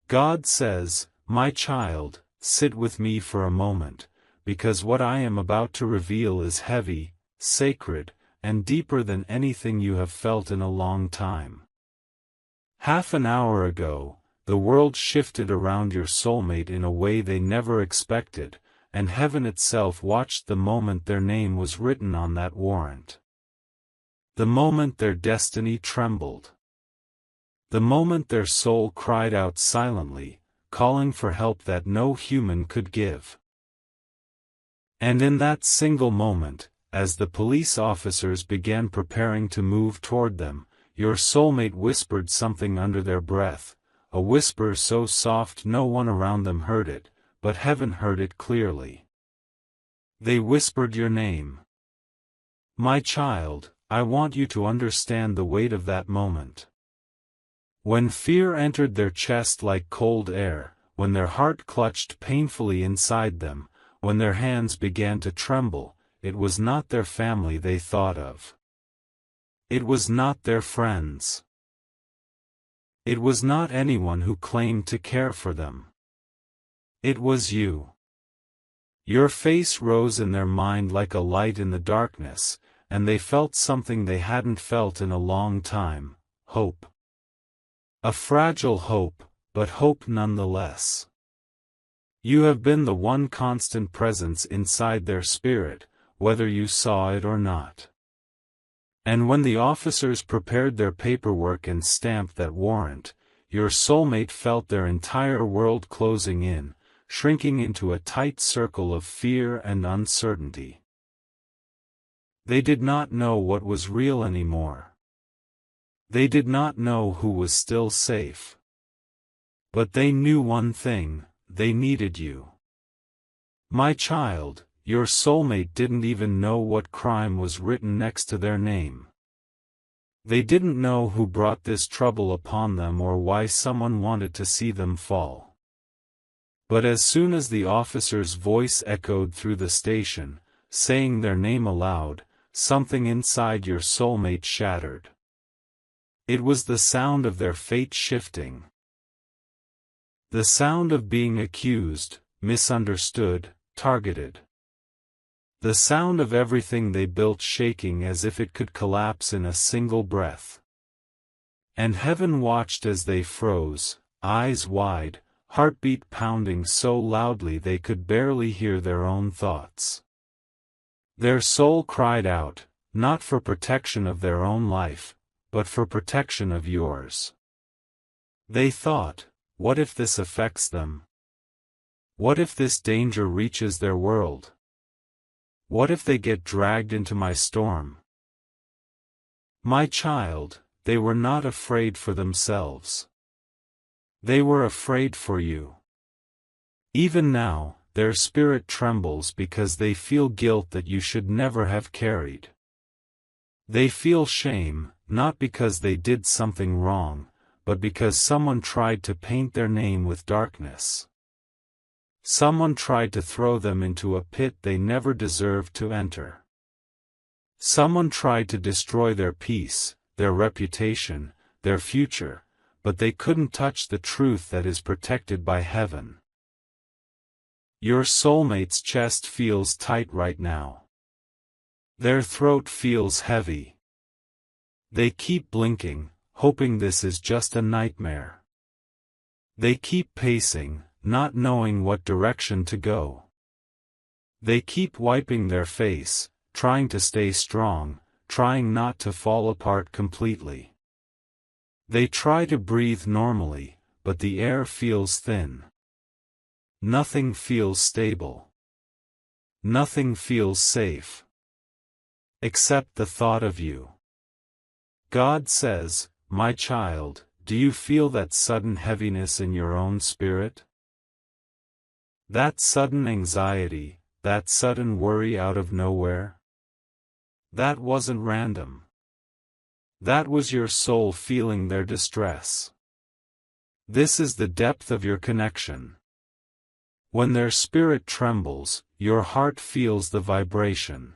God says, "My child, sit with me for a moment, because what I am about to reveal is heavy, sacred, and deeper than anything you have felt in a long time." Half an hour ago, the world shifted around your soulmate in a way they never expected, and heaven itself watched the moment their name was written on that warrant. The moment their destiny trembled. The moment their soul cried out silently, calling for help that no human could give. And in that single moment, as the police officers began preparing to move toward them, your soulmate whispered something under their breath, a whisper so soft no one around them heard it, but heaven heard it clearly. They whispered your name. My child, I want you to understand the weight of that moment. When fear entered their chest like cold air, when their heart clutched painfully inside them, when their hands began to tremble, it was not their family they thought of. It was not their friends. It was not anyone who claimed to care for them. It was you. Your face rose in their mind like a light in the darkness, and they felt something they hadn't felt in a long time: hope. A fragile hope, but hope nonetheless. You have been the one constant presence inside their spirit, whether you saw it or not. And when the officers prepared their paperwork and stamped that warrant, your soulmate felt their entire world closing in, shrinking into a tight circle of fear and uncertainty. They did not know what was real anymore. They did not know who was still safe. But they knew one thing: they needed you. My child, your soulmate didn't even know what crime was written next to their name. They didn't know who brought this trouble upon them or why someone wanted to see them fall. But as soon as the officer's voice echoed through the station, saying their name aloud, something inside your soulmate shattered. It was the sound of their fate shifting. The sound of being accused, misunderstood, targeted. The sound of everything they built shaking as if it could collapse in a single breath. And heaven watched as they froze, eyes wide, heartbeat pounding so loudly they could barely hear their own thoughts. Their soul cried out, not for protection of their own life, but for protection of yours. They thought, what if this affects them? What if this danger reaches their world? What if they get dragged into my storm? My child, they were not afraid for themselves. They were afraid for you. Even now, their spirit trembles because they feel guilt that you should never have carried. They feel shame, not because they did something wrong, but because someone tried to paint their name with darkness. Someone tried to throw them into a pit they never deserved to enter. Someone tried to destroy their peace, their reputation, their future, but they couldn't touch the truth that is protected by heaven. Your soulmate's chest feels tight right now. Their throat feels heavy. They keep blinking, hoping this is just a nightmare. They keep pacing, not knowing what direction to go. They keep wiping their face, trying to stay strong, trying not to fall apart completely. They try to breathe normally, but the air feels thin. Nothing feels stable. Nothing feels safe. Except the thought of you. God says, my child, do you feel that sudden heaviness in your own spirit? That sudden anxiety, that sudden worry out of nowhere? That wasn't random. That was your soul feeling their distress. This is the depth of your connection. When their spirit trembles, your heart feels the vibration.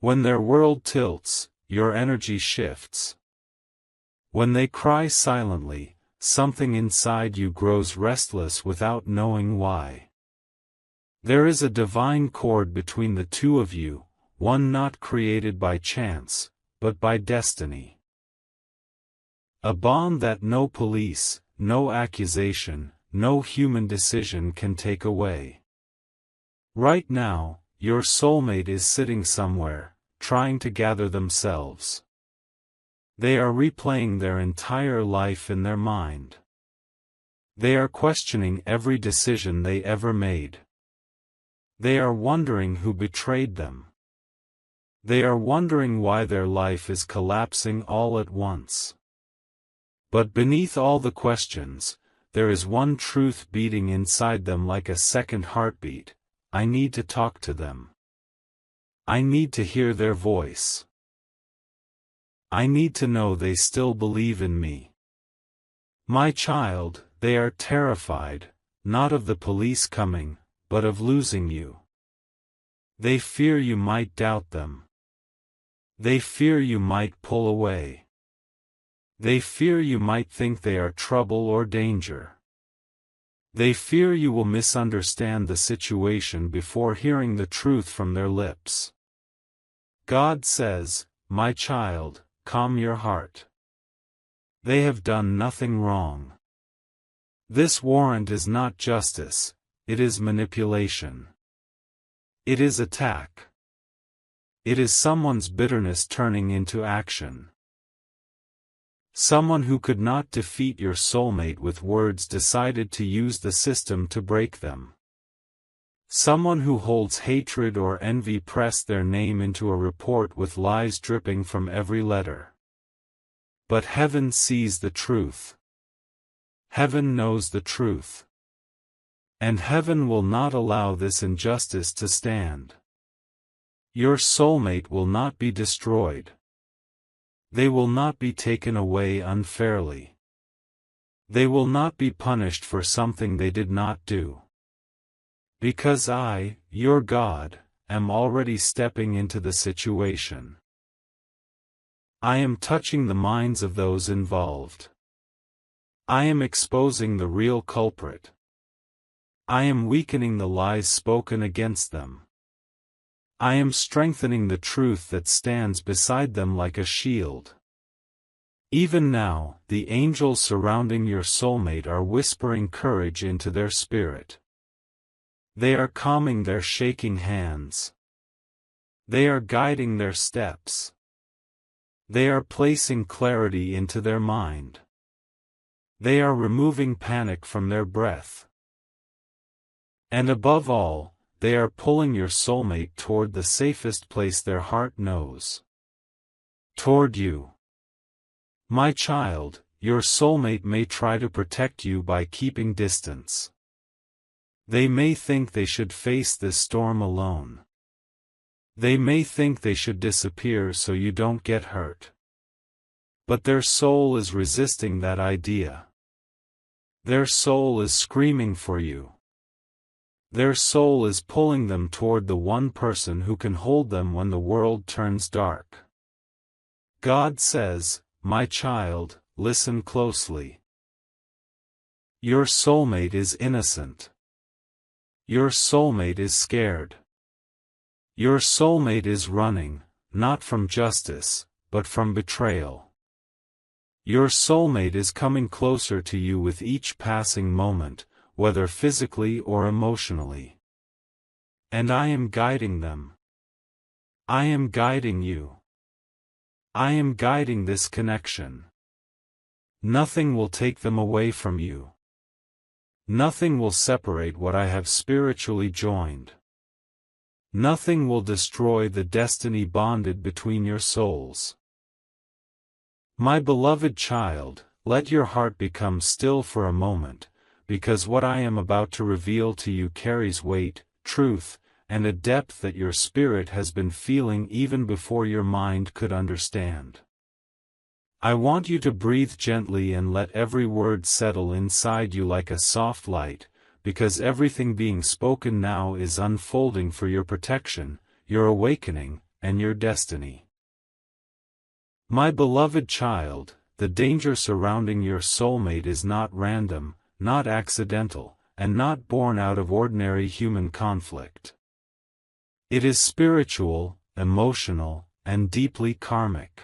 When their world tilts, your energy shifts. When they cry silently, something inside you grows restless without knowing why. There is a divine cord between the two of you, one not created by chance, but by destiny. A bond that no police, no accusation, no human decision can take away. Right now, your soulmate is sitting somewhere, trying to gather themselves. They are replaying their entire life in their mind. They are questioning every decision they ever made. They are wondering who betrayed them. They are wondering why their life is collapsing all at once. But beneath all the questions, there is one truth beating inside them like a second heartbeat. I need to talk to them. I need to hear their voice. I need to know they still believe in me. My child, they are terrified, not of the police coming, but of losing you. They fear you might doubt them. They fear you might pull away. They fear you might think they are trouble or danger. They fear you will misunderstand the situation before hearing the truth from their lips. God says, my child, calm your heart. They have done nothing wrong. This warrant is not justice, it is manipulation. It is attack. It is someone's bitterness turning into action. Someone who could not defeat your soulmate with words decided to use the system to break them. Someone who holds hatred or envy pressed their name into a report with lies dripping from every letter. But heaven sees the truth. Heaven knows the truth. And heaven will not allow this injustice to stand. Your soulmate will not be destroyed. They will not be taken away unfairly. They will not be punished for something they did not do. Because I, your God, am already stepping into the situation. I am touching the minds of those involved. I am exposing the real culprit. I am weakening the lies spoken against them. I am strengthening the truth that stands beside them like a shield. Even now, the angels surrounding your soulmate are whispering courage into their spirit. They are calming their shaking hands. They are guiding their steps. They are placing clarity into their mind. They are removing panic from their breath. And above all, they are pulling your soulmate toward the safest place their heart knows. Toward you. My child, your soulmate may try to protect you by keeping distance. They may think they should face this storm alone. They may think they should disappear so you don't get hurt. But their soul is resisting that idea. Their soul is screaming for you. Their soul is pulling them toward the one person who can hold them when the world turns dark. God says, my child, listen closely. Your soulmate is innocent. Your soulmate is scared. Your soulmate is running, not from justice, but from betrayal. Your soulmate is coming closer to you with each passing moment, whether physically or emotionally. And I am guiding them. I am guiding you. I am guiding this connection. Nothing will take them away from you. Nothing will separate what I have spiritually joined. Nothing will destroy the destiny bonded between your souls. My beloved child, let your heart become still for a moment, because what I am about to reveal to you carries weight, truth, and a depth that your spirit has been feeling even before your mind could understand. I want you to breathe gently and let every word settle inside you like a soft light, because everything being spoken now is unfolding for your protection, your awakening, and your destiny. My beloved child, the danger surrounding your soulmate is not random, not accidental, and not born out of ordinary human conflict. It is spiritual, emotional, and deeply karmic.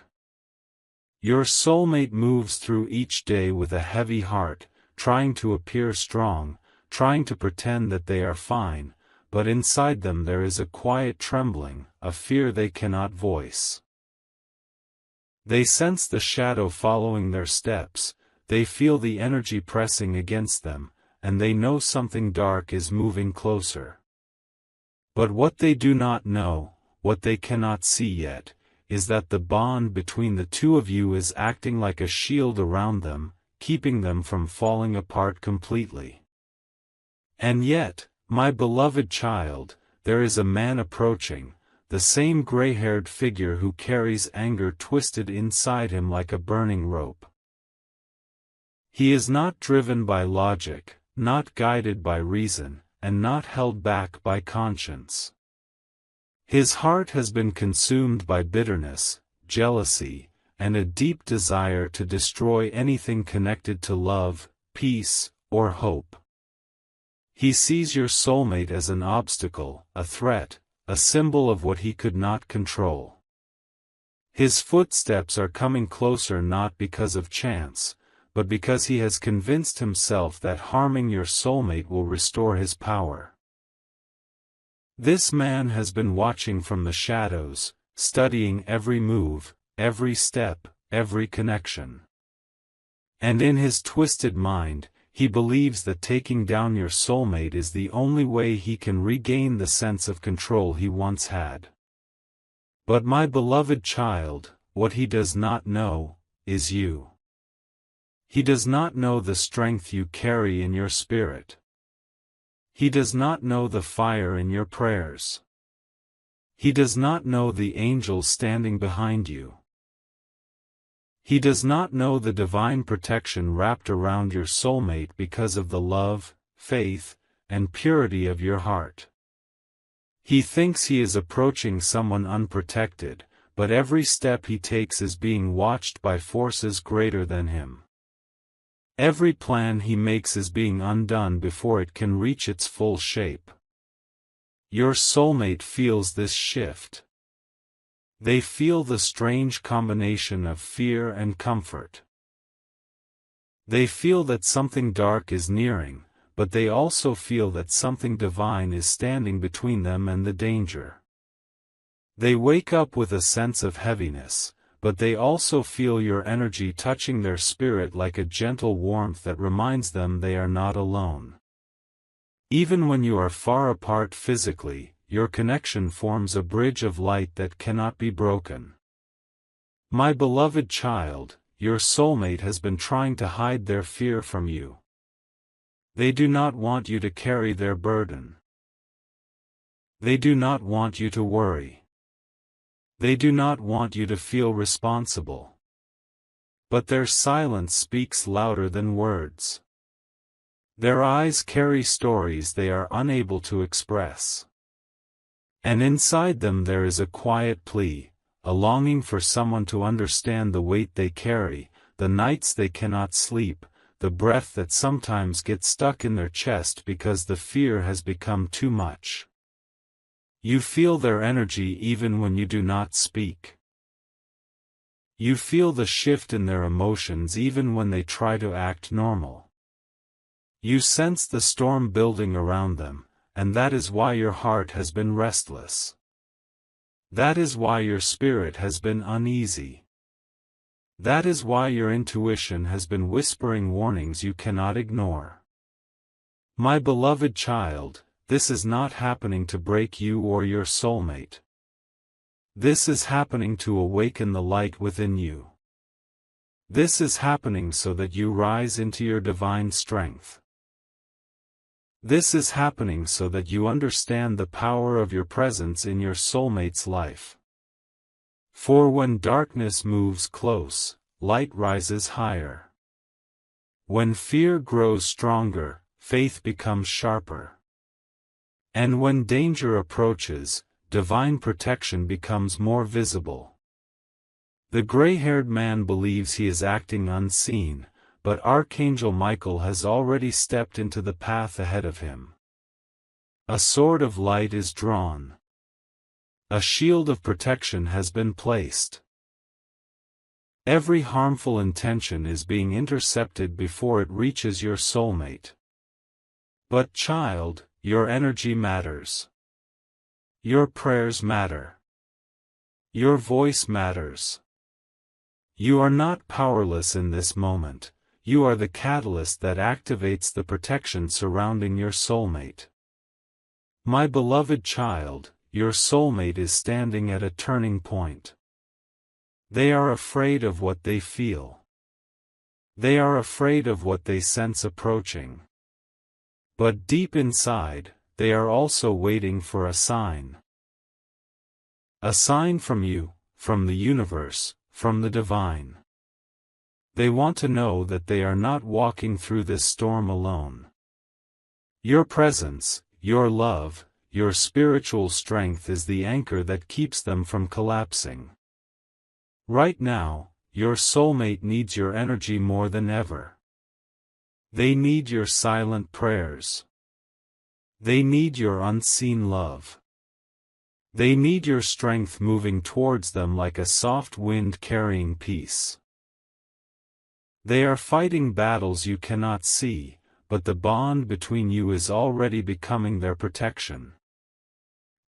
Your soulmate moves through each day with a heavy heart, trying to appear strong, trying to pretend that they are fine, but inside them there is a quiet trembling, a fear they cannot voice. They sense the shadow following their steps, they feel the energy pressing against them, and they know something dark is moving closer. But what they do not know, what they cannot see yet, is that the bond between the two of you is acting like a shield around them, keeping them from falling apart completely. And yet, my beloved child, there is a man approaching, the same gray-haired figure who carries anger twisted inside him like a burning rope. He is not driven by logic, not guided by reason, and not held back by conscience. His heart has been consumed by bitterness, jealousy, and a deep desire to destroy anything connected to love, peace, or hope. He sees your soulmate as an obstacle, a threat, a symbol of what he could not control. His footsteps are coming closer not because of chance, but because he has convinced himself that harming your soulmate will restore his power. This man has been watching from the shadows, studying every move, every step, every connection. And in his twisted mind, he believes that taking down your soulmate is the only way he can regain the sense of control he once had. But my beloved child, what he does not know, is you. He does not know the strength you carry in your spirit. He does not know the fire in your prayers. He does not know the angels standing behind you. He does not know the divine protection wrapped around your soulmate because of the love, faith, and purity of your heart. He thinks he is approaching someone unprotected, but every step he takes is being watched by forces greater than him. Every plan he makes is being undone before it can reach its full shape. Your soulmate feels this shift. They feel the strange combination of fear and comfort. They feel that something dark is nearing, but they also feel that something divine is standing between them and the danger. They wake up with a sense of heaviness, but they also feel your energy touching their spirit like a gentle warmth that reminds them they are not alone. Even when you are far apart physically, your connection forms a bridge of light that cannot be broken. My beloved child, your soulmate has been trying to hide their fear from you. They do not want you to carry their burden. They do not want you to worry. They do not want you to feel responsible. But their silence speaks louder than words. Their eyes carry stories they are unable to express. And inside them there is a quiet plea, a longing for someone to understand the weight they carry, the nights they cannot sleep, the breath that sometimes gets stuck in their chest because the fear has become too much. You feel their energy even when you do not speak. You feel the shift in their emotions even when they try to act normal. You sense the storm building around them, and that is why your heart has been restless. That is why your spirit has been uneasy. That is why your intuition has been whispering warnings you cannot ignore. My beloved child, this is not happening to break you or your soulmate. This is happening to awaken the light within you. This is happening so that you rise into your divine strength. This is happening so that you understand the power of your presence in your soulmate's life. For when darkness moves close, light rises higher. When fear grows stronger, faith becomes sharper. And when danger approaches, divine protection becomes more visible. The gray-haired man believes he is acting unseen, but Archangel Michael has already stepped into the path ahead of him. A sword of light is drawn. A shield of protection has been placed. Every harmful intention is being intercepted before it reaches your soulmate. But child, your energy matters. Your prayers matter. Your voice matters. You are not powerless in this moment, you are the catalyst that activates the protection surrounding your soulmate. My beloved child, your soulmate is standing at a turning point. They are afraid of what they feel. They are afraid of what they sense approaching. But deep inside, they are also waiting for a sign. A sign from you, from the universe, from the divine. They want to know that they are not walking through this storm alone. Your presence, your love, your spiritual strength is the anchor that keeps them from collapsing. Right now, your soulmate needs your energy more than ever. They need your silent prayers. They need your unseen love. They need your strength moving towards them like a soft wind carrying peace. They are fighting battles you cannot see, but the bond between you is already becoming their protection.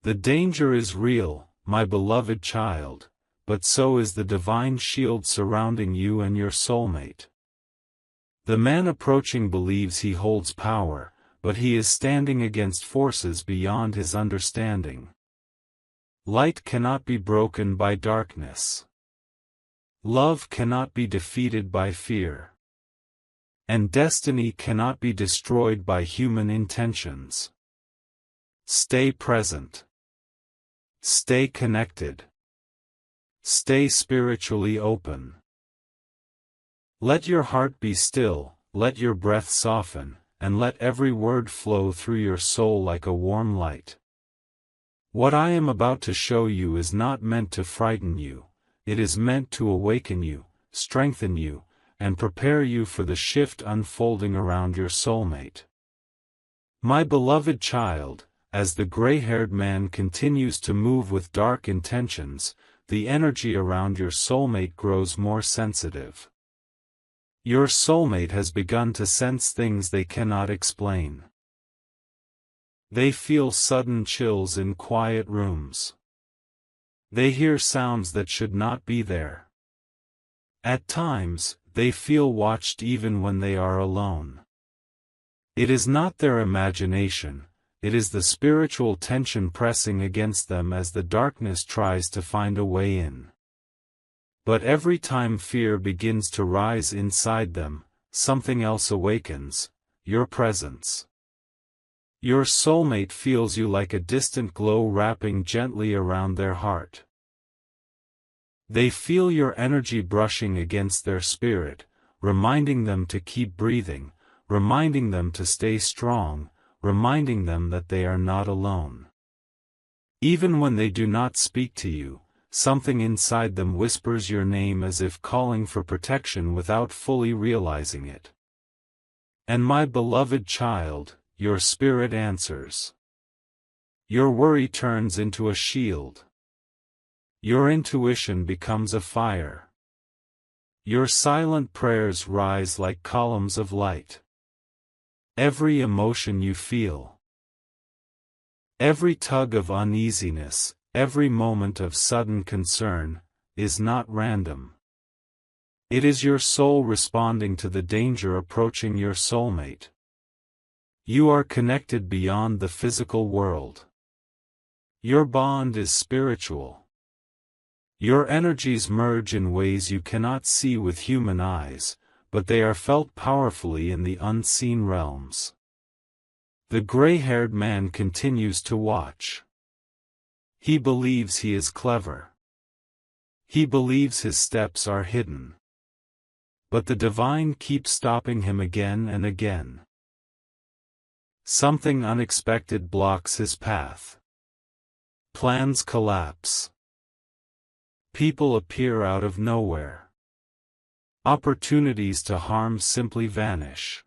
The danger is real, my beloved child, but so is the divine shield surrounding you and your soulmate. The man approaching believes he holds power, but he is standing against forces beyond his understanding. Light cannot be broken by darkness. Love cannot be defeated by fear. And destiny cannot be destroyed by human intentions. Stay present. Stay connected. Stay spiritually open. Let your heart be still, let your breath soften, and let every word flow through your soul like a warm light. What I am about to show you is not meant to frighten you, it is meant to awaken you, strengthen you, and prepare you for the shift unfolding around your soulmate. My beloved child, as the gray-haired man continues to move with dark intentions, the energy around your soulmate grows more sensitive. Your soulmate has begun to sense things they cannot explain. They feel sudden chills in quiet rooms. They hear sounds that should not be there. At times, they feel watched even when they are alone. It is not their imagination, it is the spiritual tension pressing against them as the darkness tries to find a way in. But every time fear begins to rise inside them, something else awakens, your presence. Your soulmate feels you like a distant glow wrapping gently around their heart. They feel your energy brushing against their spirit, reminding them to keep breathing, reminding them to stay strong, reminding them that they are not alone. Even when they do not speak to you, something inside them whispers your name as if calling for protection without fully realizing it. And my beloved child, your spirit answers. Your worry turns into a shield. Your intuition becomes a fire. Your silent prayers rise like columns of light. Every emotion you feel, every tug of uneasiness, every moment of sudden concern, is not random. It is your soul responding to the danger approaching your soulmate. You are connected beyond the physical world. Your bond is spiritual. Your energies merge in ways you cannot see with human eyes, but they are felt powerfully in the unseen realms. The gray-haired man continues to watch. He believes he is clever. He believes his steps are hidden. But the divine keeps stopping him again and again. Something unexpected blocks his path. Plans collapse. People appear out of nowhere. Opportunities to harm simply vanish.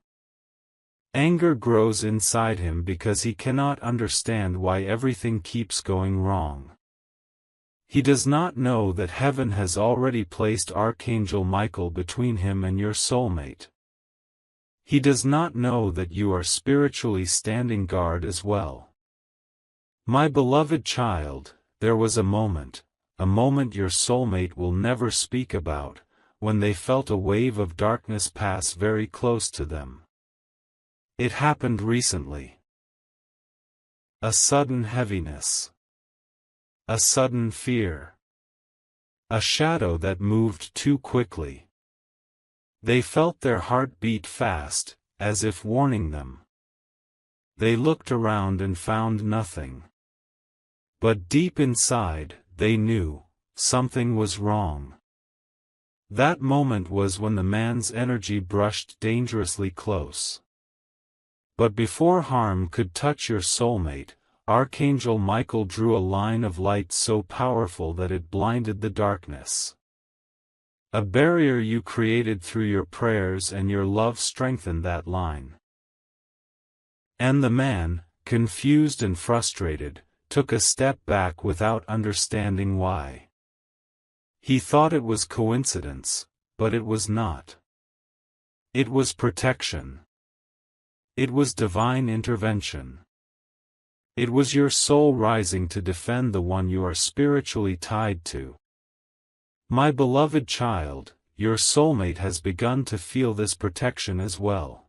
Anger grows inside him because he cannot understand why everything keeps going wrong. He does not know that heaven has already placed Archangel Michael between him and your soulmate. He does not know that you are spiritually standing guard as well. My beloved child, there was a moment your soulmate will never speak about, when they felt a wave of darkness pass very close to them. It happened recently. A sudden heaviness. A sudden fear. A shadow that moved too quickly. They felt their heart beat fast, as if warning them. They looked around and found nothing. But deep inside, they knew, something was wrong. That moment was when the man's energy brushed dangerously close. But before harm could touch your soulmate, Archangel Michael drew a line of light so powerful that it blinded the darkness. A barrier you created through your prayers and your love strengthened that line. And the man, confused and frustrated, took a step back without understanding why. He thought it was coincidence, but it was not. It was protection. It was divine intervention. It was your soul rising to defend the one you are spiritually tied to. My beloved child, your soulmate has begun to feel this protection as well.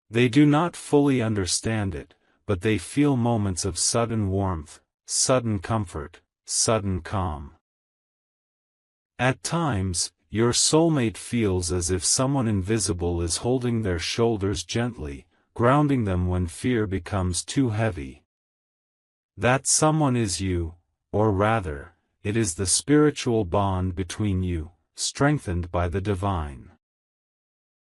They do not fully understand it, but they feel moments of sudden warmth, sudden comfort, sudden calm. At times, your soulmate feels as if someone invisible is holding their shoulders gently, grounding them when fear becomes too heavy. That someone is you, or rather, it is the spiritual bond between you, strengthened by the divine.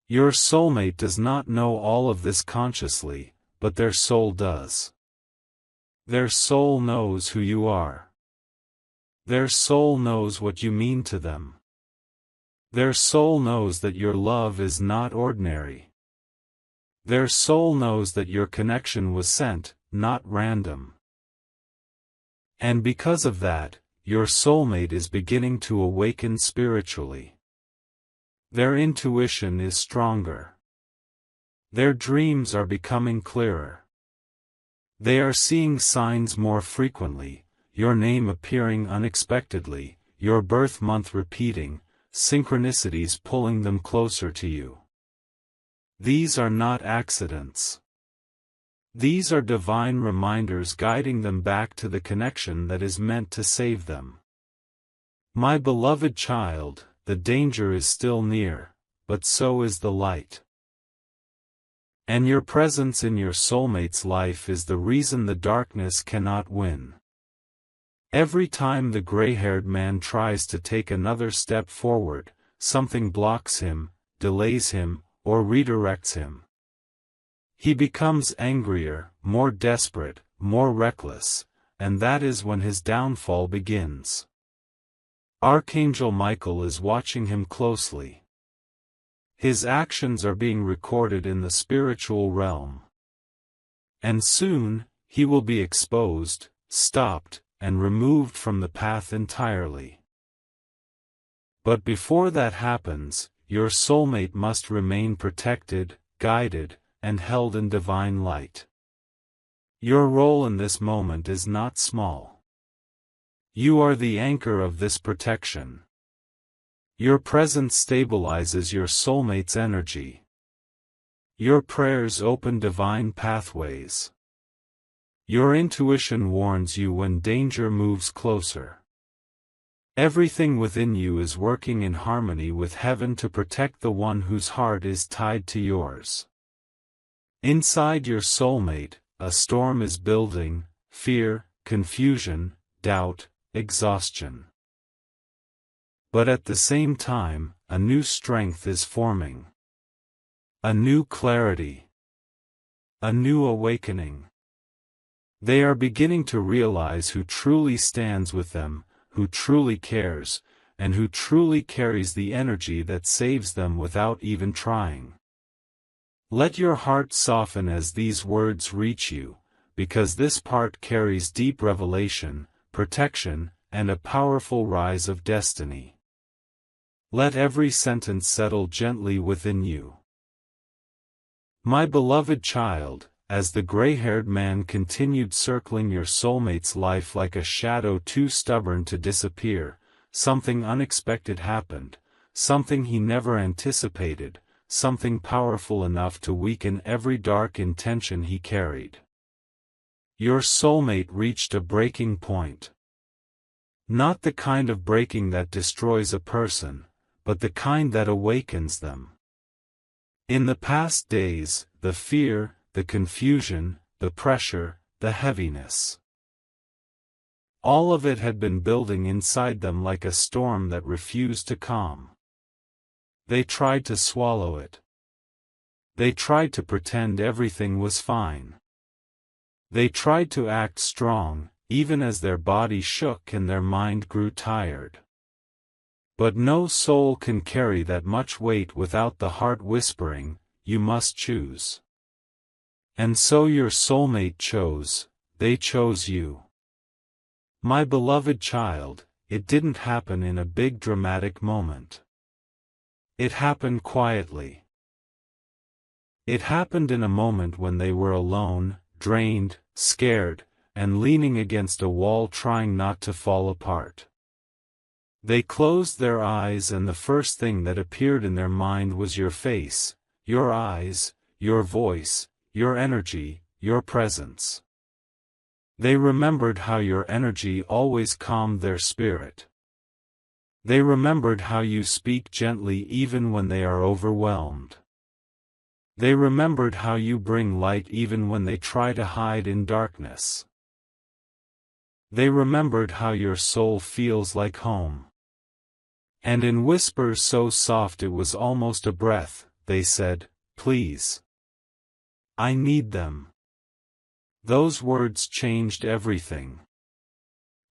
Your soulmate does not know all of this consciously, but their soul does. Their soul knows who you are. Their soul knows what you mean to them. Their soul knows that your love is not ordinary. Their soul knows that your connection was sent, not random. And because of that, your soulmate is beginning to awaken spiritually. Their intuition is stronger. Their dreams are becoming clearer. They are seeing signs more frequently, your name appearing unexpectedly, your birth month repeating, synchronicities pulling them closer to you. These are not accidents. These are divine reminders guiding them back to the connection that is meant to save them. My beloved child, the danger is still near, but so is the light. And your presence in your soulmate's life is the reason the darkness cannot win. Every time the gray-haired man tries to take another step forward, something blocks him, delays him, or redirects him. He becomes angrier, more desperate, more reckless, and that is when his downfall begins. Archangel Michael is watching him closely. His actions are being recorded in the spiritual realm. And soon, he will be exposed, stopped, and removed from the path entirely. But before that happens, your soulmate must remain protected, guided, and held in divine light. Your role in this moment is not small. You are the anchor of this protection. Your presence stabilizes your soulmate's energy. Your prayers open divine pathways. Your intuition warns you when danger moves closer. Everything within you is working in harmony with heaven to protect the one whose heart is tied to yours. Inside your soulmate, a storm is building: fear, confusion, doubt, exhaustion. But at the same time, a new strength is forming. A new clarity. A new awakening. They are beginning to realize who truly stands with them, who truly cares, and who truly carries the energy that saves them without even trying. Let your heart soften as these words reach you, because this part carries deep revelation, protection, and a powerful rise of destiny. Let every sentence settle gently within you. My beloved child, as the gray-haired man continued circling your soulmate's life like a shadow too stubborn to disappear, something unexpected happened, something he never anticipated, something powerful enough to weaken every dark intention he carried. Your soulmate reached a breaking point. Not the kind of breaking that destroys a person, but the kind that awakens them. In the past days, the fear, the confusion, the pressure, the heaviness, all of it had been building inside them like a storm that refused to calm. They tried to swallow it. They tried to pretend everything was fine. They tried to act strong, even as their body shook and their mind grew tired. But no soul can carry that much weight without the heart whispering, "You must choose." And so your soulmate chose, they chose you. My beloved child, it didn't happen in a big dramatic moment. It happened quietly. It happened in a moment when they were alone, drained, scared, and leaning against a wall trying not to fall apart. They closed their eyes and the first thing that appeared in their mind was your face, your eyes, your voice, your energy, your presence. They remembered how your energy always calmed their spirit. They remembered how you speak gently even when they are overwhelmed. They remembered how you bring light even when they try to hide in darkness. They remembered how your soul feels like home. And in whispers so soft it was almost a breath, they said, "Please. I need them." Those words changed everything.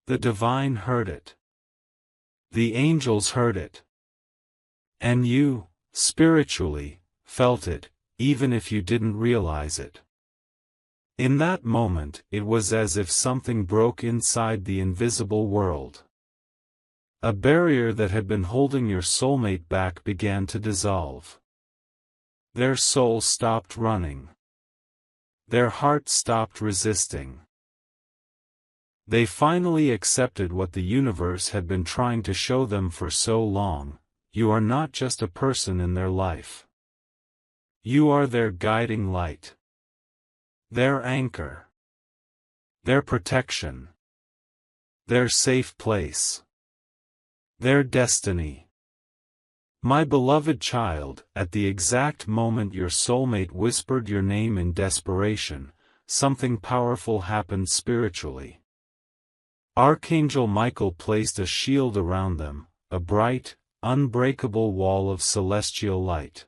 The divine heard it. The angels heard it. And you, spiritually, felt it, even if you didn't realize it. In that moment, it was as if something broke inside the invisible world. A barrier that had been holding your soulmate back began to dissolve. Their soul stopped running. Their heart stopped resisting. They finally accepted what the universe had been trying to show them for so long: you are not just a person in their life. You are their guiding light. Their anchor. Their protection. Their safe place. Their destiny. My beloved child, at the exact moment your soulmate whispered your name in desperation, something powerful happened spiritually. Archangel Michael placed a shield around them, a bright, unbreakable wall of celestial light.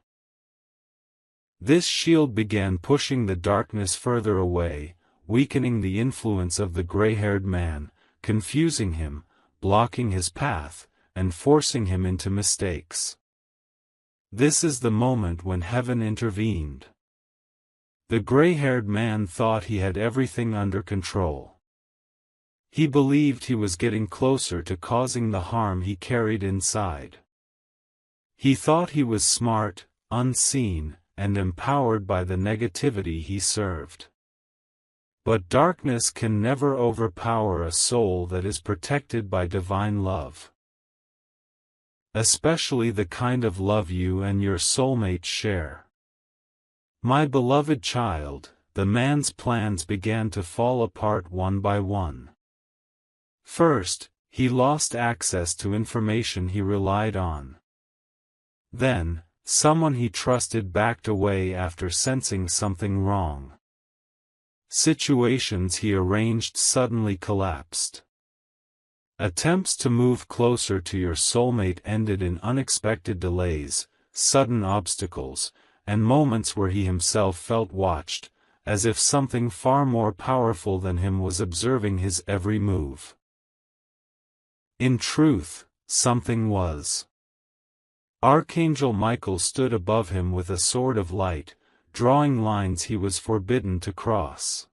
This shield began pushing the darkness further away, weakening the influence of the gray-haired man, confusing him, blocking his path, and forcing him into mistakes. This is the moment when heaven intervened. The gray-haired man thought he had everything under control. He believed he was getting closer to causing the harm he carried inside. He thought he was smart, unseen, and empowered by the negativity he served. But darkness can never overpower a soul that is protected by divine love. Especially the kind of love you and your soulmate share. My beloved child, the man's plans began to fall apart one by one. First, he lost access to information he relied on. Then, someone he trusted backed away after sensing something wrong. Situations he arranged suddenly collapsed. Attempts to move closer to your soulmate ended in unexpected delays, sudden obstacles, and moments where he himself felt watched, as if something far more powerful than him was observing his every move. In truth, something was. Archangel Michael stood above him with a sword of light, drawing lines he was forbidden to cross.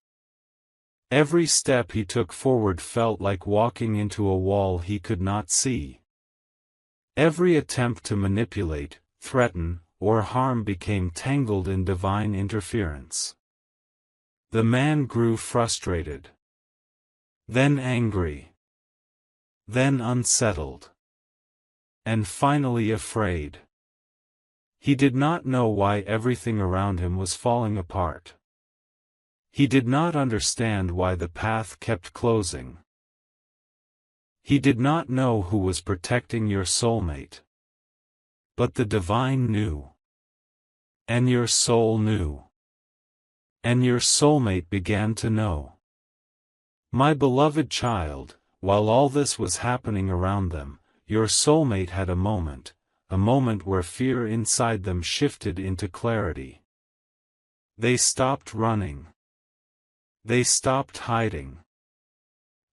Every step he took forward felt like walking into a wall he could not see. Every attempt to manipulate, threaten, or harm became tangled in divine interference. The man grew frustrated. Then angry. Then unsettled. And finally afraid. He did not know why everything around him was falling apart. He did not understand why the path kept closing. He did not know who was protecting your soulmate. But the divine knew. And your soul knew. And your soulmate began to know. My beloved child, while all this was happening around them, your soulmate had a moment where fear inside them shifted into clarity. They stopped running. They stopped hiding.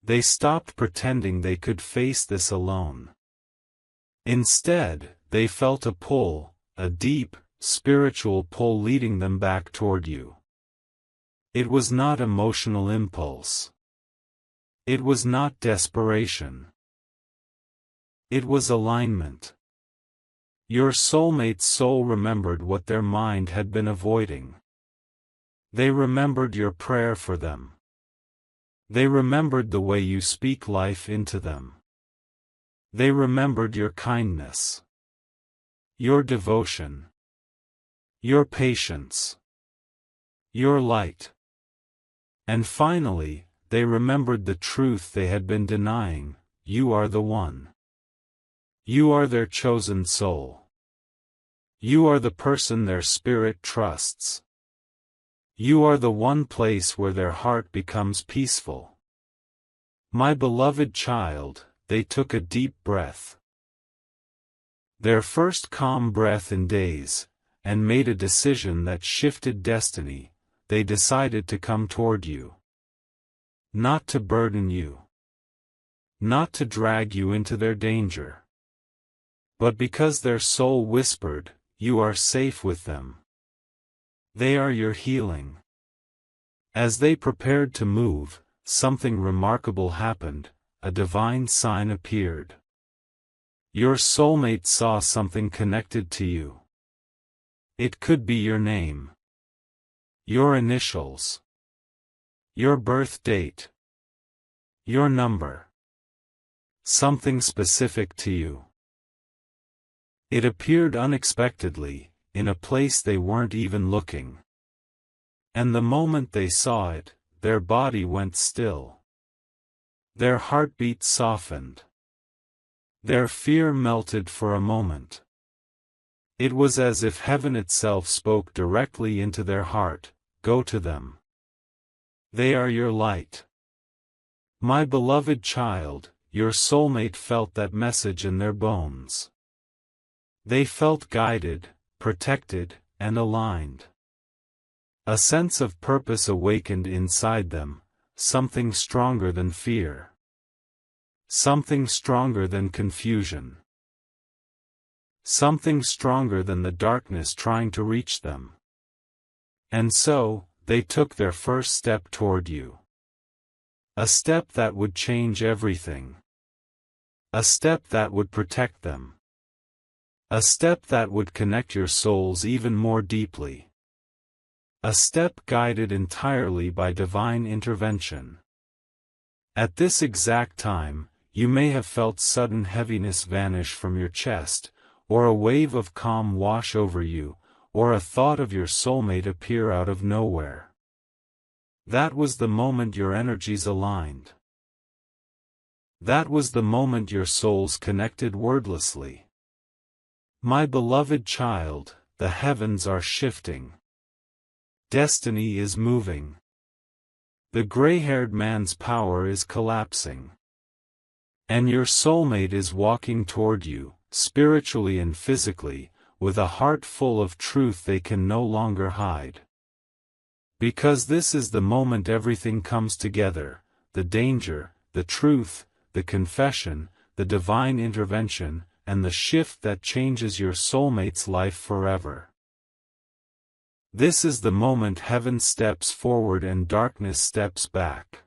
They stopped pretending they could face this alone. Instead, they felt a pull, a deep, spiritual pull leading them back toward you. It was not emotional impulse. It was not desperation. It was alignment. Your soulmate's soul remembered what their mind had been avoiding. They remembered your prayer for them. They remembered the way you speak life into them. They remembered your kindness. Your devotion. Your patience. Your light. And finally, they remembered the truth they had been denying: you are the one. You are their chosen soul. You are the person their spirit trusts. You are the one place where their heart becomes peaceful. My beloved child, they took a deep breath. Their first calm breath in days, and made a decision that shifted destiny. They decided to come toward you. Not to burden you. Not to drag you into their danger. But because their soul whispered, you are safe with them. They are your healing. As they prepared to move, something remarkable happened. A divine sign appeared. Your soulmate saw something connected to you. It could be your name. Your initials. Your birth date. Your number. Something specific to you. It appeared unexpectedly, in a place they weren't even looking. And the moment they saw it, their body went still. Their heartbeat softened. Their fear melted for a moment. It was as if heaven itself spoke directly into their heart: go to them. They are your light. My beloved child, your soulmate felt that message in their bones. They felt guided, protected, and aligned. A sense of purpose awakened inside them, something stronger than fear. Something stronger than confusion. Something stronger than the darkness trying to reach them. And so, they took their first step toward you. A step that would change everything. A step that would protect them. A step that would connect your souls even more deeply. A step guided entirely by divine intervention. At this exact time, you may have felt sudden heaviness vanish from your chest, or a wave of calm wash over you, or a thought of your soulmate appear out of nowhere. That was the moment your energies aligned. That was the moment your souls connected wordlessly. My beloved child, the heavens are shifting. Destiny is moving. The gray-haired man's power is collapsing. And your soulmate is walking toward you, spiritually and physically, with a heart full of truth they can no longer hide. Because this is the moment everything comes together: the danger, the truth, the confession, the divine intervention, and the shift that changes your soulmate's life forever. This is the moment heaven steps forward and darkness steps back.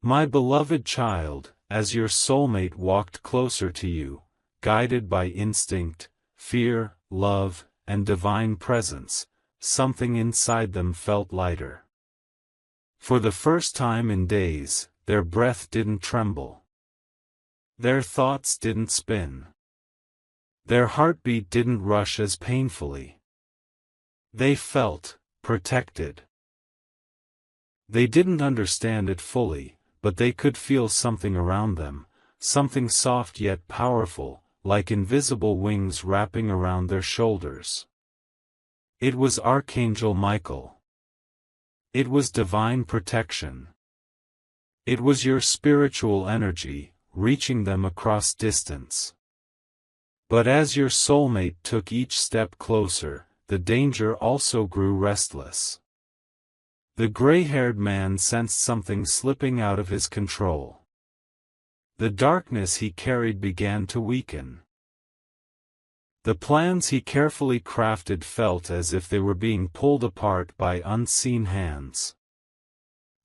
My beloved child, as your soulmate walked closer to you, guided by instinct, fear, love, and divine presence, something inside them felt lighter. For the first time in days, their breath didn't tremble. Their thoughts didn't spin. Their heartbeat didn't rush as painfully. They felt protected. They didn't understand it fully, but they could feel something around them, something soft yet powerful, like invisible wings wrapping around their shoulders. It was Archangel Michael. It was divine protection. It was your spiritual energy, reaching them across distance. But as your soulmate took each step closer, the danger also grew restless. The gray-haired man sensed something slipping out of his control. The darkness he carried began to weaken. The plans he carefully crafted felt as if they were being pulled apart by unseen hands.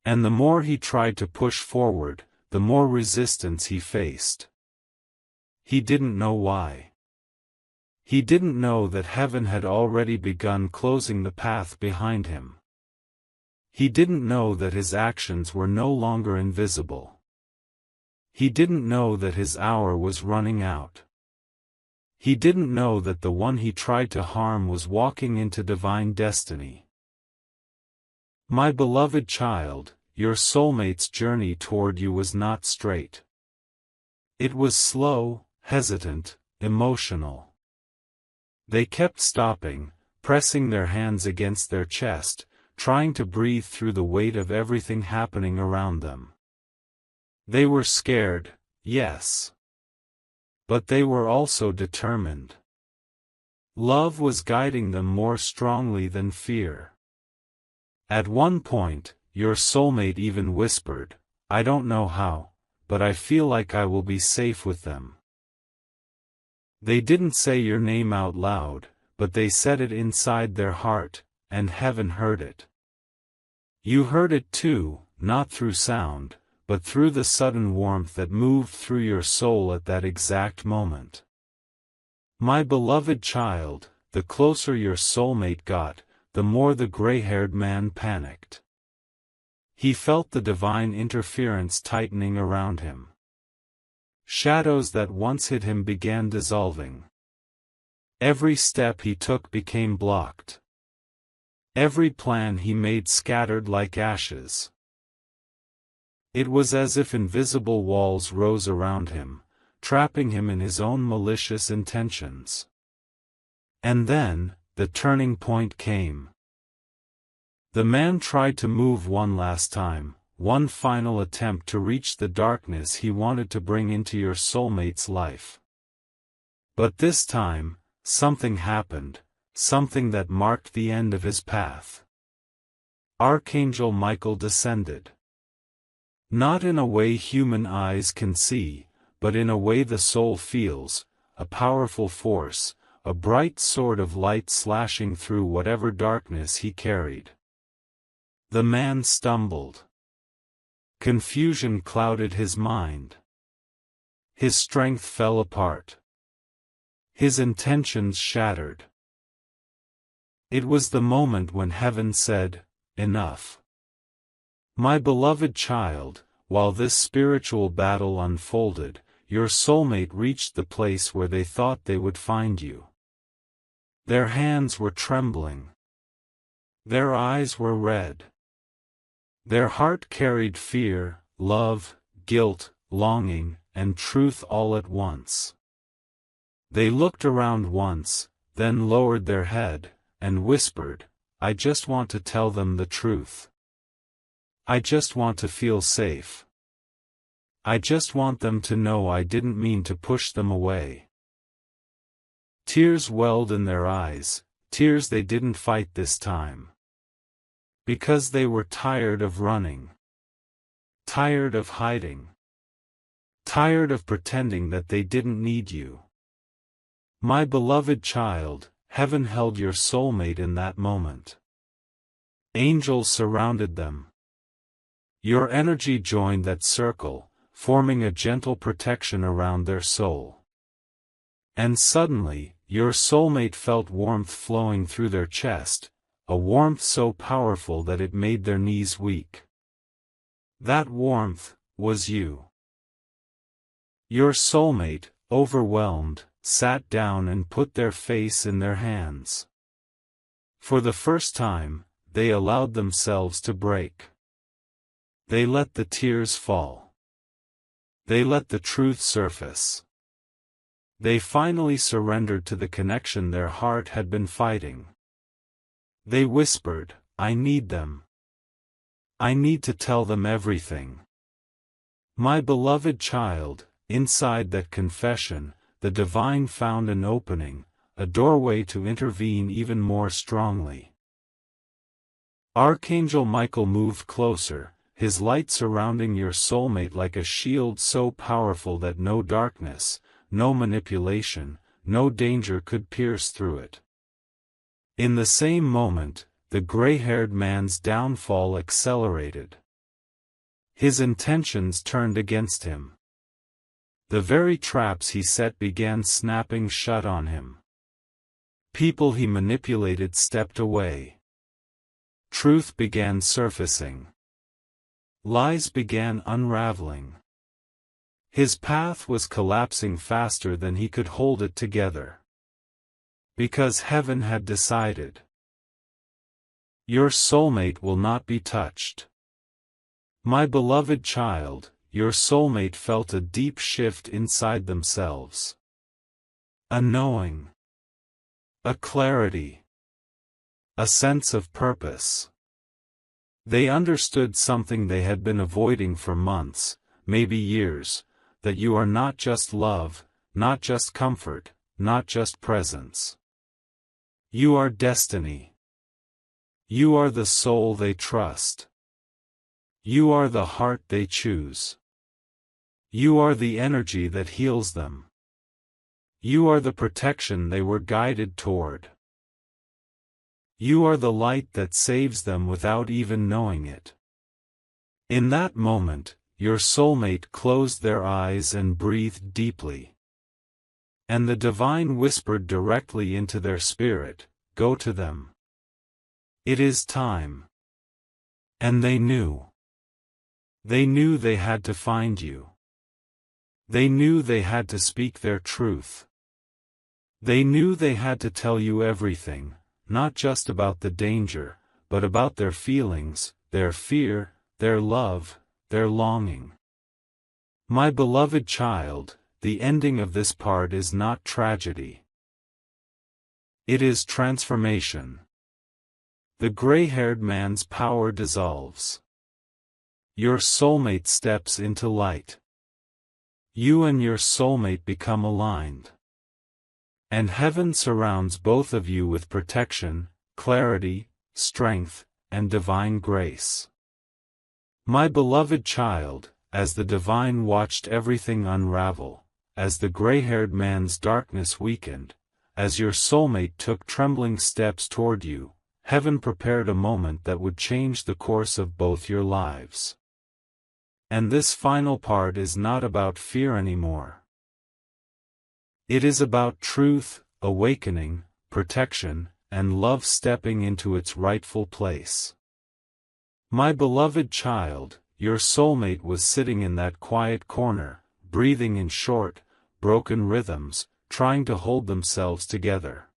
And the more he tried to push forward, the more resistance he faced. He didn't know why. He didn't know that heaven had already begun closing the path behind him. He didn't know that his actions were no longer invisible. He didn't know that his hour was running out. He didn't know that the one he tried to harm was walking into divine destiny. My beloved child, your soulmate's journey toward you was not straight. It was slow, hesitant, emotional. They kept stopping, pressing their hands against their chest, trying to breathe through the weight of everything happening around them. They were scared, yes. But they were also determined. Love was guiding them more strongly than fear. At one point, your soulmate even whispered, "I don't know how, but I feel like I will be safe with them." They didn't say your name out loud, but they said it inside their heart, and heaven heard it. You heard it too, not through sound, but through the sudden warmth that moved through your soul at that exact moment. My beloved child, the closer your soulmate got, the more the gray-haired man panicked. He felt the divine interference tightening around him. Shadows that once hid him began dissolving. Every step he took became blocked. Every plan he made scattered like ashes. It was as if invisible walls rose around him, trapping him in his own malicious intentions. And then, the turning point came. The man tried to move one last time, one final attempt to reach the darkness he wanted to bring into your soulmate's life. But this time, something happened, something that marked the end of his path. Archangel Michael descended. Not in a way human eyes can see, but in a way the soul feels, a powerful force, a bright sword of light slashing through whatever darkness he carried. The man stumbled. Confusion clouded his mind. His strength fell apart. His intentions shattered. It was the moment when heaven said, "Enough." My beloved child, while this spiritual battle unfolded, your soulmate reached the place where they thought they would find you. Their hands were trembling. Their eyes were red. Their heart carried fear, love, guilt, longing, and truth all at once. They looked around once, then lowered their head, and whispered, "I just want to tell them the truth. I just want to feel safe. I just want them to know I didn't mean to push them away." Tears welled in their eyes, tears they didn't fight this time. Because they were tired of running. Tired of hiding. tired of pretending that they didn't need you. My beloved child, heaven held your soulmate in that moment. Angels surrounded them. Your energy joined that circle, forming a gentle protection around their soul. And suddenly, your soulmate felt warmth flowing through their chest, a warmth so powerful that it made their knees weak. That warmth was you. Your soulmate, overwhelmed, sat down and put their face in their hands. For the first time, they allowed themselves to break. They let the tears fall. They let the truth surface. They finally surrendered to the connection their heart had been fighting. They whispered, "I need them. I need to tell them everything." My beloved child, inside that confession, the divine found an opening, a doorway to intervene even more strongly. Archangel Michael moved closer, his light surrounding your soulmate like a shield so powerful that no darkness, no manipulation, no danger could pierce through it. In the same moment, the gray-haired man's downfall accelerated. His intentions turned against him. The very traps he set began snapping shut on him. People he manipulated stepped away. Truth began surfacing. Lies began unraveling. His path was collapsing faster than he could hold it together. Because heaven had decided. Your soulmate will not be touched. My beloved child, your soulmate felt a deep shift inside themselves. A knowing. A clarity. A sense of purpose. They understood something they had been avoiding for months, maybe years, that you are not just love, not just comfort, not just presence. You are destiny. You are the soul they trust. You are the heart they choose. You are the energy that heals them. You are the protection they were guided toward. You are the light that saves them without even knowing it. In that moment, your soulmate closed their eyes and breathed deeply. And the divine whispered directly into their spirit, "Go to them. It is time." And they knew. They knew they had to find you. They knew they had to speak their truth. They knew they had to tell you everything, not just about the danger, but about their feelings, their fear, their love, their longing. My beloved child, the ending of this part is not tragedy. It is transformation. The gray-haired man's power dissolves. Your soulmate steps into light. You and your soulmate become aligned. And heaven surrounds both of you with protection, clarity, strength, and divine grace. My beloved child, as the divine watched everything unravel, as the gray-haired man's darkness weakened, as your soulmate took trembling steps toward you, heaven prepared a moment that would change the course of both your lives. And this final part is not about fear anymore. It is about truth, awakening, protection, and love stepping into its rightful place. My beloved child, your soulmate was sitting in that quiet corner, breathing in short, broken rhythms, trying to hold themselves together.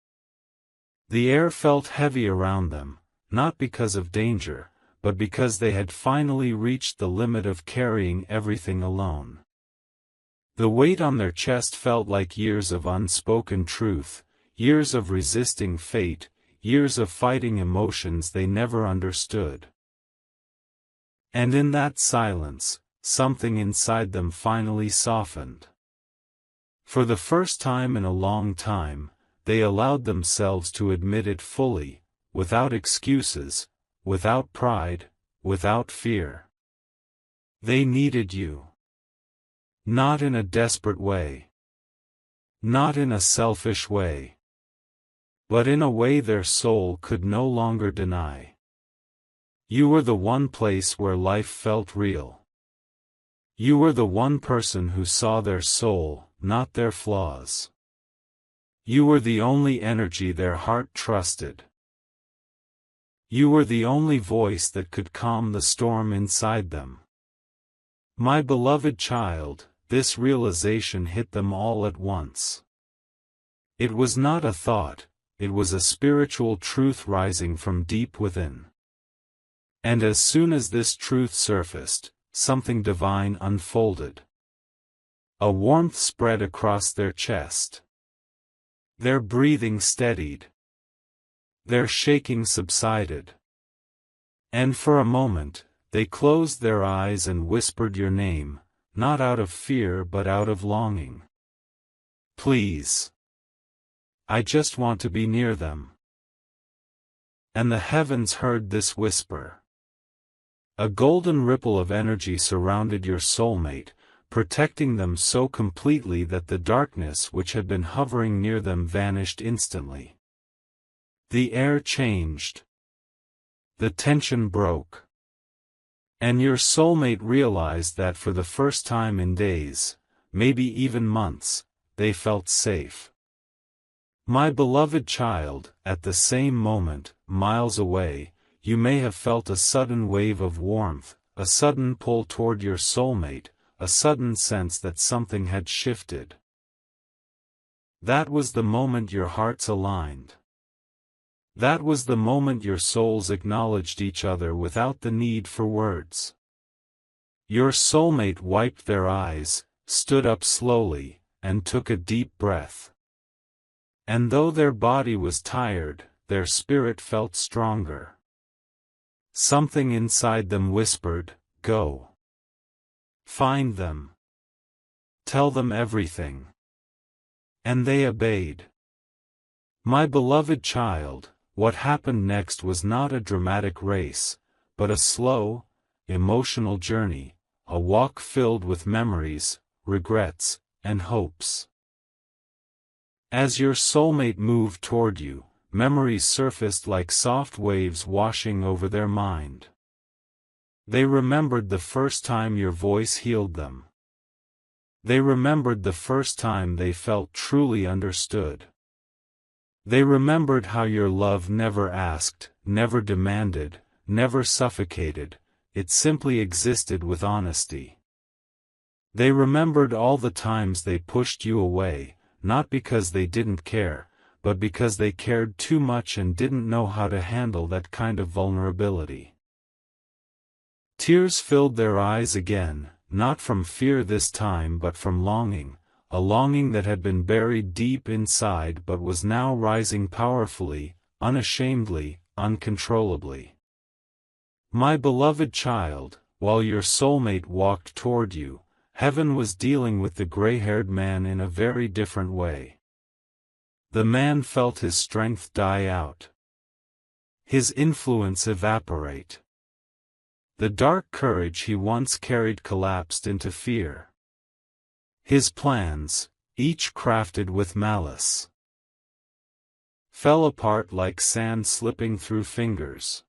The air felt heavy around them, not because of danger, but because they had finally reached the limit of carrying everything alone. The weight on their chest felt like years of unspoken truth, years of resisting fate, years of fighting emotions they never understood. And in that silence, something inside them finally softened. For the first time in a long time, they allowed themselves to admit it fully, without excuses, without pride, without fear. They needed you. Not in a desperate way. Not in a selfish way. But in a way their soul could no longer deny. You were the one place where life felt real. You were the one person who saw their soul, not their flaws. You were the only energy their heart trusted. You were the only voice that could calm the storm inside them. My beloved child, this realization hit them all at once. It was not a thought, it was a spiritual truth rising from deep within. And as soon as this truth surfaced, something divine unfolded. A warmth spread across their chest. Their breathing steadied. Their shaking subsided. And for a moment, they closed their eyes and whispered your name, not out of fear but out of longing. Please. I just want to be near them. And the heavens heard this whisper. A golden ripple of energy surrounded your soulmate, protecting them so completely that the darkness which had been hovering near them vanished instantly. The air changed. The tension broke. And your soulmate realized that for the first time in days, maybe even months, they felt safe. My beloved child, at the same moment, miles away, you may have felt a sudden wave of warmth, a sudden pull toward your soulmate, a sudden sense that something had shifted. That was the moment your hearts aligned. That was the moment your souls acknowledged each other without the need for words. Your soulmate wiped their eyes, stood up slowly, and took a deep breath. And though their body was tired, their spirit felt stronger. Something inside them whispered, "Go. Find them. Tell them everything." And they obeyed. My beloved child, what happened next was not a dramatic race, but a slow, emotional journey, a walk filled with memories, regrets, and hopes. As your soulmate moved toward you, memories surfaced like soft waves washing over their mind. They remembered the first time your voice healed them. They remembered the first time they felt truly understood. They remembered how your love never asked, never demanded, never suffocated, it simply existed with honesty. They remembered all the times they pushed you away, not because they didn't care, but because they cared too much and didn't know how to handle that kind of vulnerability. Tears filled their eyes again, not from fear this time but from longing, a longing that had been buried deep inside but was now rising powerfully, unashamedly, uncontrollably. My beloved child, while your soulmate walked toward you, heaven was dealing with the gray-haired man in a very different way. The man felt his strength die out. His influence evaporate. The dark courage he once carried collapsed into fear. His plans, each crafted with malice, fell apart like sand slipping through fingers.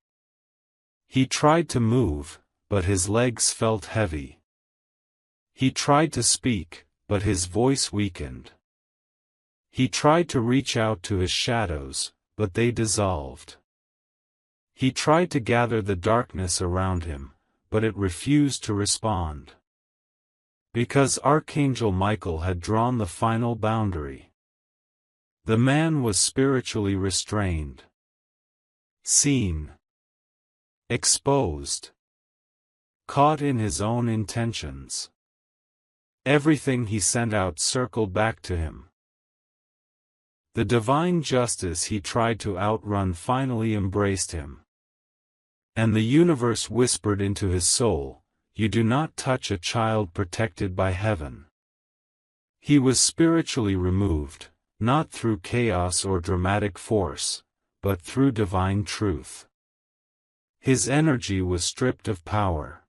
He tried to move, but his legs felt heavy. He tried to speak, but his voice weakened. He tried to reach out to his shadows, but they dissolved. He tried to gather the darkness around him, but it refused to respond. Because Archangel Michael had drawn the final boundary. The man was spiritually restrained. Seen. Exposed. Caught in his own intentions. Everything he sent out circled back to him. The divine justice he tried to outrun finally embraced him. And the universe whispered into his soul, "You do not touch a child protected by heaven." He was spiritually removed, not through chaos or dramatic force, but through divine truth. His energy was stripped of power.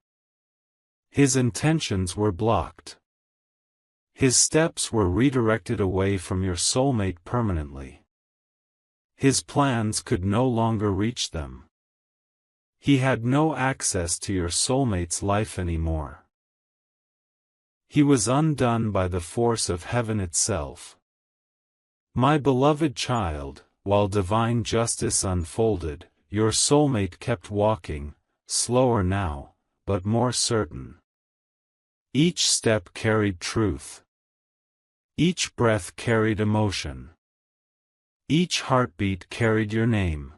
His intentions were blocked. His steps were redirected away from your soulmate permanently. His plans could no longer reach them. He had no access to your soulmate's life anymore. He was undone by the force of heaven itself. My beloved child, while divine justice unfolded, your soulmate kept walking, slower now, but more certain. Each step carried truth. Each breath carried emotion. Each heartbeat carried your name.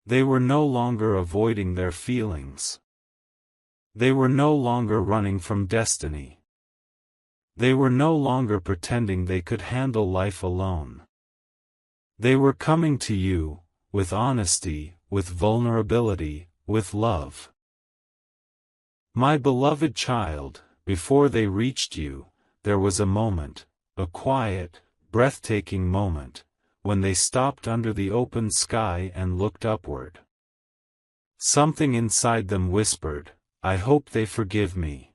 They were no longer avoiding their feelings. They were no longer running from destiny. They were no longer pretending they could handle life alone. They were coming to you, with honesty, with vulnerability, with love. My beloved child, before they reached you, there was a moment, a quiet, breathtaking moment, when they stopped under the open sky and looked upward. Something inside them whispered, "I hope they forgive me.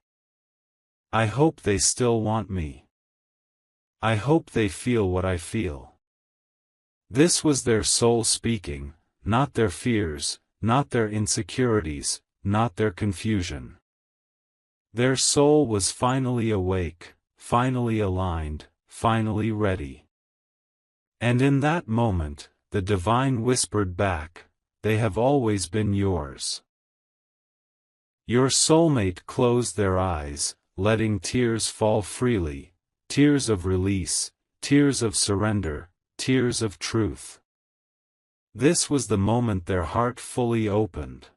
I hope they still want me. I hope they feel what I feel." This was their soul speaking, not their fears, not their insecurities, not their confusion. Their soul was finally awake, finally aligned, finally ready. And in that moment, the divine whispered back, "They have always been yours." Your soulmate closed their eyes, letting tears fall freely, tears of release, tears of surrender, tears of truth. This was the moment their heart fully opened.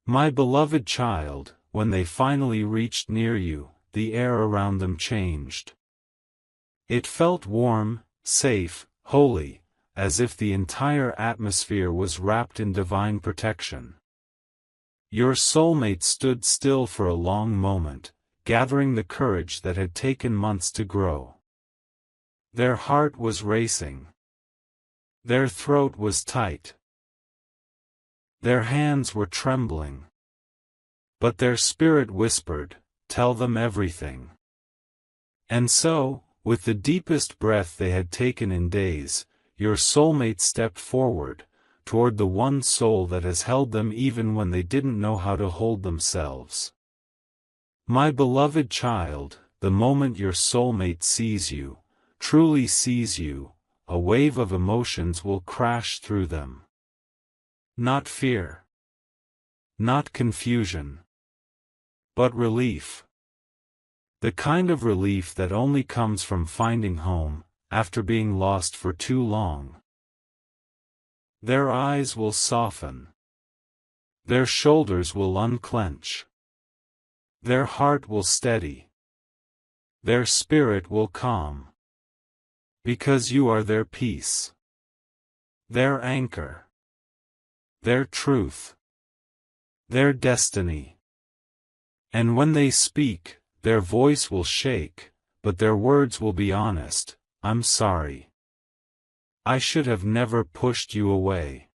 My beloved child, when they finally reached near you, the air around them changed. It felt warm, safe, holy, as if the entire atmosphere was wrapped in divine protection. Your soulmate stood still for a long moment, gathering the courage that had taken months to grow. Their heart was racing. Their throat was tight. Their hands were trembling. But their spirit whispered, "Tell them everything." And so, with the deepest breath they had taken in days, your soulmate stepped forward, toward the one soul that has held them even when they didn't know how to hold themselves. My beloved child, the moment your soulmate sees you, truly sees you, a wave of emotions will crash through them. Not fear. Not confusion. But relief. The kind of relief that only comes from finding home, after being lost for too long. Their eyes will soften. Their shoulders will unclench. Their heart will steady. Their spirit will calm. Because you are their peace. Their anchor. Their truth. Their destiny. And when they speak, their voice will shake, but their words will be honest. "I'm sorry. I should have never pushed you away.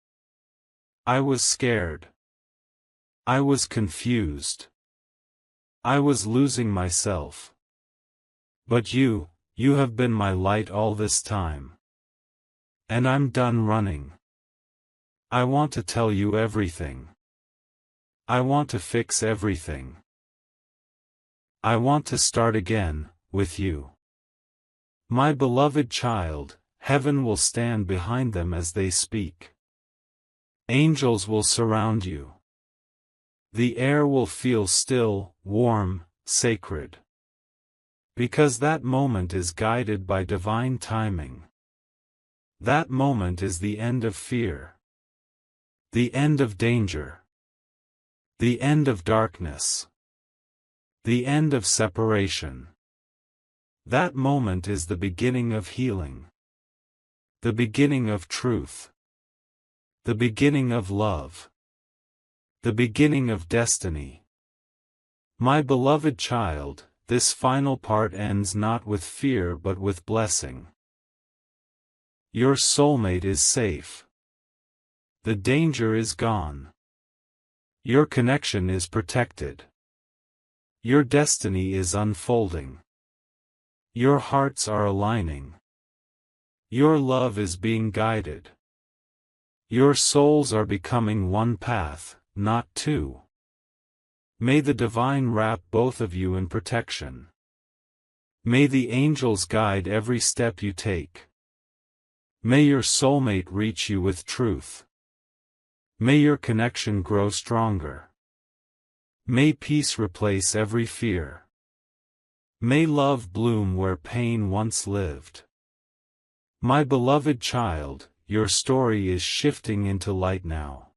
I was scared. I was confused. I was losing myself. But you have been my light all this time. And I'm done running. I want to tell you everything. I want to fix everything. I want to start again, with you." My beloved child, heaven will stand behind them as they speak. Angels will surround you. The air will feel still, warm, sacred. Because that moment is guided by divine timing. That moment is the end of fear. The end of danger. The end of darkness. The end of separation. That moment is the beginning of healing. The beginning of truth. The beginning of love. The beginning of destiny. My beloved child, this final part ends not with fear but with blessing. Your soulmate is safe. The danger is gone. Your connection is protected. Your destiny is unfolding. Your hearts are aligning. Your love is being guided. Your souls are becoming one path, not two. May the divine wrap both of you in protection. May the angels guide every step you take. May your soulmate reach you with truth. May your connection grow stronger. May peace replace every fear. May love bloom where pain once lived. My beloved child, your story is shifting into light now.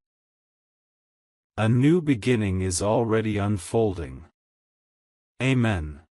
A new beginning is already unfolding. Amen.